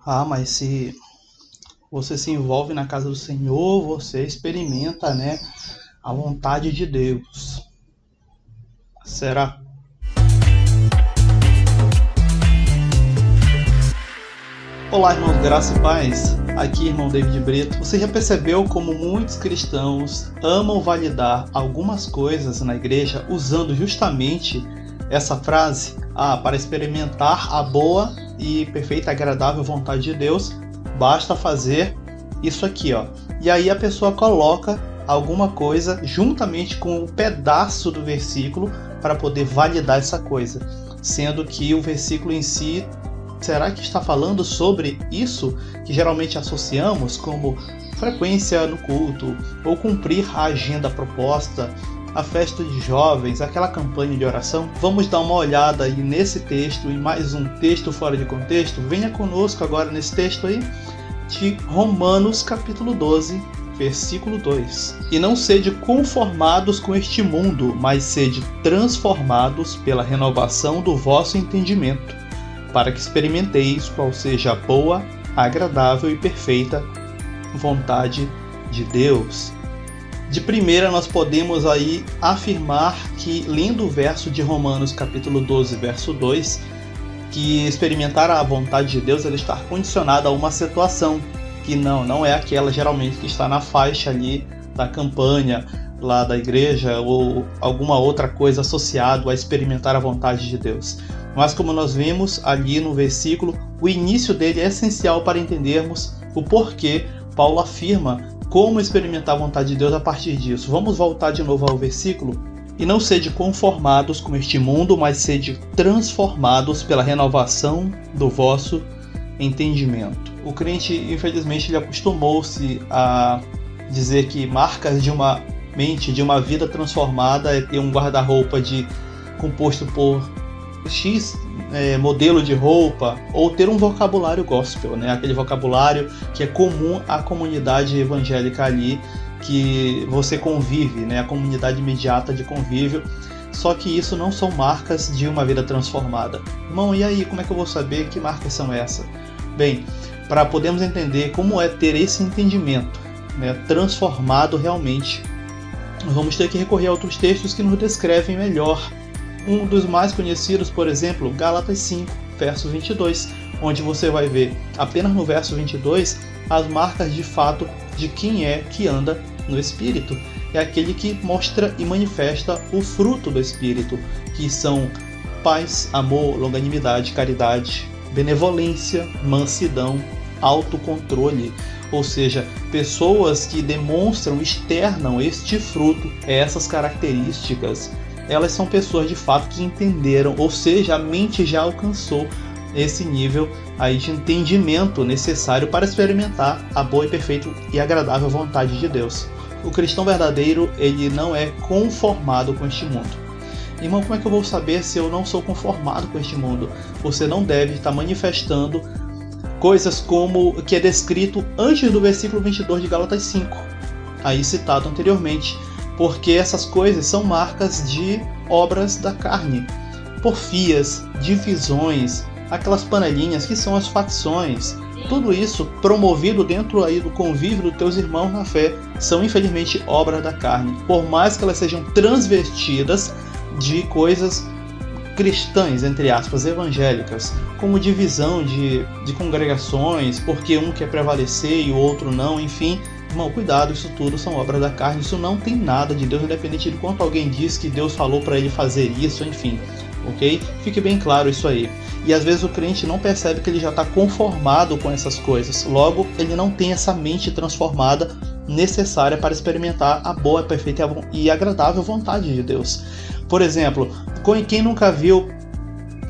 Mas se você se envolve na casa do Senhor, você experimenta, né, a vontade de Deus. Será? Olá, irmãos, graça e paz. Aqui, irmão David Brito. Você já percebeu como muitos cristãos amam validar algumas coisas na igreja usando justamente essa frase? Para experimentar a boa e perfeita e agradável vontade de Deus, basta fazer isso aqui, ó. E aí a pessoa coloca alguma coisa juntamente com um pedaço do versículo para poder validar essa coisa, sendo que o versículo em si, será que está falando sobre isso que geralmente associamos como frequência no culto, ou cumprir a agenda proposta, a festa de jovens, aquela campanha de oração? Vamos dar uma olhada aí nesse texto, em mais um texto fora de contexto. Venha conosco agora nesse texto aí de Romanos capítulo 12, versículo 2. E não sede conformados com este mundo, mas sede transformados pela renovação do vosso entendimento, para que experimenteis qual seja a boa, agradável e perfeita vontade de Deus. De primeira, nós podemos aí afirmar que, lendo o verso de Romanos capítulo 12, verso 2, que experimentar a vontade de Deus ela está condicionada a uma situação, que não é aquela geralmente que está na faixa ali da campanha, lá da igreja, ou alguma outra coisa associada a experimentar a vontade de Deus. Mas como nós vemos ali no versículo, o início dele é essencial para entendermos o porquê Paulo afirma como experimentar a vontade de Deus a partir disso. Vamos voltar de novo ao versículo. E não sede conformados com este mundo, mas sede transformados pela renovação do vosso entendimento. O crente, infelizmente, ele acostumou-se a dizer que marcas de uma mente, de uma vida transformada, é ter um guarda-roupa composto por X modelo de roupa, ou ter um vocabulário gospel, né? Aquele vocabulário que é comum à comunidade evangélica ali, que você convive, né? A comunidade imediata de convívio. Só que isso não são marcas de uma vida transformada. Irmão, e aí, como é que eu vou saber que marcas são essas? Bem, para podermos entender como é ter esse entendimento, né, transformado realmente, nós vamos ter que recorrer a outros textos que nos descrevem melhor. Um dos mais conhecidos, por exemplo, Gálatas 5, verso 22, onde você vai ver, apenas no verso 22, as marcas de fato de quem é que anda no Espírito. É aquele que mostra e manifesta o fruto do Espírito, que são paz, amor, longanimidade, caridade, benevolência, mansidão, autocontrole. Ou seja, pessoas que demonstram, externam este fruto, essas características, elas são pessoas de fato que entenderam, ou seja, a mente já alcançou esse nível aí de entendimento necessário para experimentar a boa e perfeita e agradável vontade de Deus. O cristão verdadeiro, ele não é conformado com este mundo. Irmão, como é que eu vou saber se eu não sou conformado com este mundo? Você não deve estar manifestando coisas como o que é descrito antes do versículo 22 de Gálatas 5, aí citado anteriormente, porque essas coisas são marcas de obras da carne, porfias, divisões, aquelas panelinhas que são as facções. Tudo isso promovido dentro aí do convívio dos teus irmãos na fé são infelizmente obras da carne, por mais que elas sejam transvestidas de coisas cristãs, entre aspas, evangélicas, como divisão de congregações, porque um quer prevalecer e o outro não, enfim. Irmão, cuidado, isso tudo são obras da carne, isso não tem nada de Deus, independente de quanto alguém diz que Deus falou para ele fazer isso, enfim, ok? Fique bem claro isso aí. E às vezes o crente não percebe que ele já está conformado com essas coisas, logo ele não tem essa mente transformada necessária para experimentar a boa, perfeita e agradável vontade de Deus. Por exemplo, quem nunca viu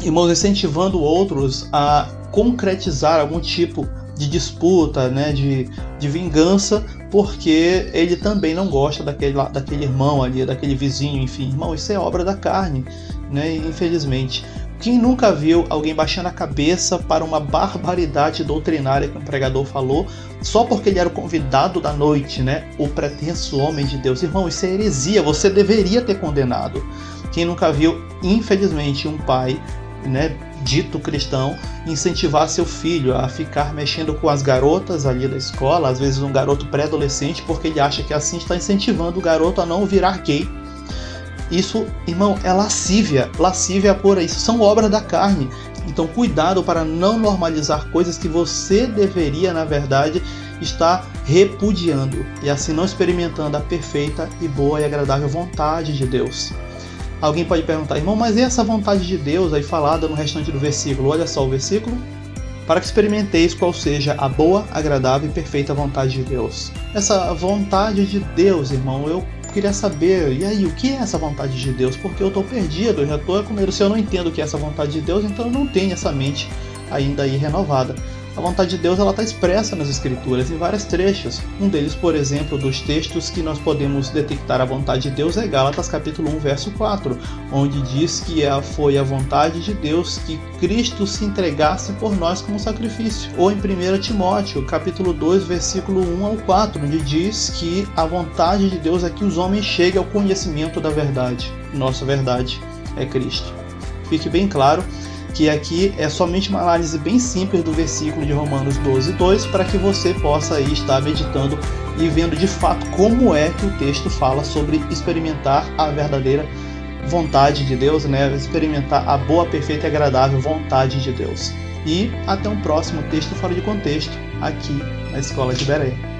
irmãos incentivando outros a concretizar algum tipo de disputa, né, de vingança, porque ele também não gosta daquele irmão ali, daquele vizinho, enfim. Irmão, isso é obra da carne, né, infelizmente. Quem nunca viu alguém baixando a cabeça para uma barbaridade doutrinária que um pregador falou, só porque ele era o convidado da noite, né, o pretenso homem de Deus? Irmão, isso é heresia, você deveria ter condenado. Quem nunca viu, infelizmente, um pai, né, dito cristão, incentivar seu filho a ficar mexendo com as garotas ali da escola, às vezes um garoto pré-adolescente, porque ele acha que assim está incentivando o garoto a não virar gay. Isso, irmão, é lascívia. Lascívia é pura. Isso são obras da carne. Então, cuidado para não normalizar coisas que você deveria, na verdade, estar repudiando. E assim não experimentando a perfeita e boa e agradável vontade de Deus. Alguém pode perguntar, irmão, mas e essa vontade de Deus aí falada no restante do versículo? Olha só o versículo. Para que experimenteis qual seja a boa, agradável e perfeita vontade de Deus. Essa vontade de Deus, irmão, eu queria saber, e aí, o que é essa vontade de Deus? Porque eu estou perdido, eu já estou com medo. Se eu não entendo o que é essa vontade de Deus, então eu não tenho essa mente ainda aí renovada. A vontade de Deus está expressa nas Escrituras, em vários trechos. Um deles, por exemplo, dos textos que nós podemos detectar a vontade de Deus é Gálatas capítulo 1, verso 4, onde diz que foi a vontade de Deus que Cristo se entregasse por nós como sacrifício. Ou em 1 Timóteo capítulo 2, versículo 1 ao 4, onde diz que a vontade de Deus é que os homens cheguem ao conhecimento da verdade. Nossa verdade é Cristo. Fique bem claro que aqui é somente uma análise bem simples do versículo de Romanos 12, 2, para que você possa aí estar meditando e vendo de fato como é que o texto fala sobre experimentar a verdadeira vontade de Deus, né? Experimentar a boa, perfeita e agradável vontade de Deus. E até um próximo texto fora de contexto, aqui na Escola de Bereia.